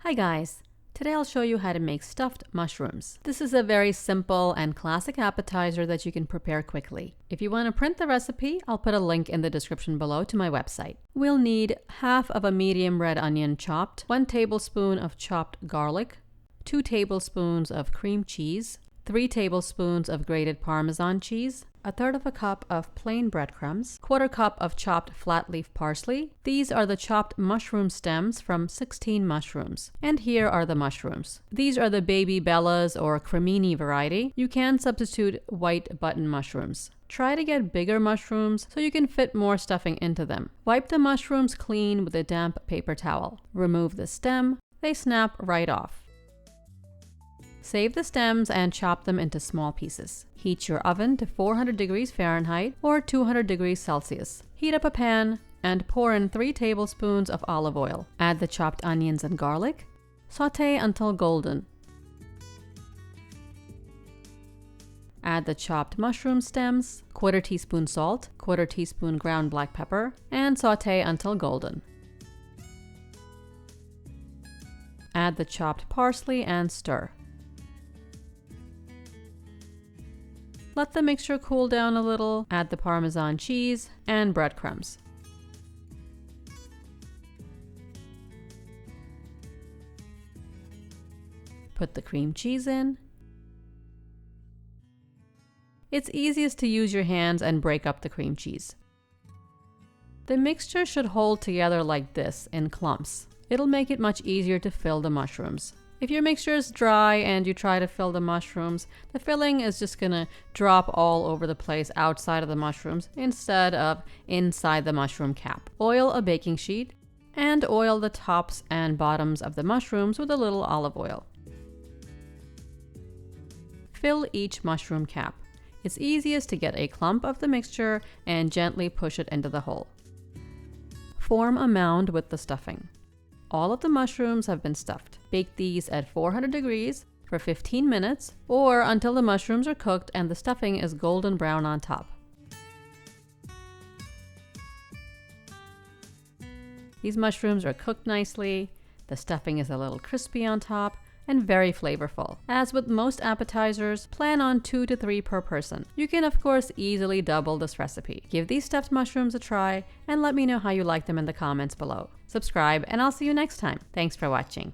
Hi guys! Today I'll show you how to make stuffed mushrooms. This is a very simple and classic appetizer that you can prepare quickly. If you want to print the recipe, I'll put a link in the description below to my website. We'll need half of a medium red onion chopped, 1 tablespoon of chopped garlic, 2 tablespoons of cream cheese, 3 tablespoons of grated parmesan cheese, 1/3 cup of plain breadcrumbs, 1/4 cup of chopped flat leaf parsley. These are the chopped mushroom stems from 16 mushrooms. And here are the mushrooms. These are the baby bellas or crimini variety. You can substitute white button mushrooms. Try to get bigger mushrooms so you can fit more stuffing into them. Wipe the mushrooms clean with a damp paper towel. Remove the stem. They snap right off. Save the stems and chop them into small pieces. Heat your oven to 400 degrees Fahrenheit or 200 degrees Celsius. Heat up a pan and pour in 3 tablespoons of olive oil. Add the chopped onions and garlic. Sautee until golden. Add the chopped mushroom stems, 1/4 teaspoon salt, 1/4 teaspoon ground black pepper, and sautee until golden. Add the chopped parsley and stir. Let the mixture cool down a little, add the parmesan cheese and breadcrumbs. Put the cream cheese in. It's easiest to use your hands and break up the cream cheese. The mixture should hold together like this in clumps. It'll make it much easier to fill the mushrooms. If your mixture is dry and you try to fill the mushrooms, the filling is just gonna drop all over the place outside of the mushrooms instead of inside the mushroom cap. Oil a baking sheet and oil the tops and bottoms of the mushrooms with a little olive oil. Fill each mushroom cap. It's easiest to get a clump of the mixture and gently push it into the hole. Form a mound with the stuffing. All of the mushrooms have been stuffed. Bake these at 400 degrees for 15 minutes or until the mushrooms are cooked and the stuffing is golden brown on top. These mushrooms are cooked nicely, the stuffing is a little crispy on top, and very flavorful. As with most appetizers, plan on 2 to 3 per person. You can of course easily double this recipe. Give these stuffed mushrooms a try and let me know how you like them in the comments below. Subscribe and I'll see you next time. Thanks for watching.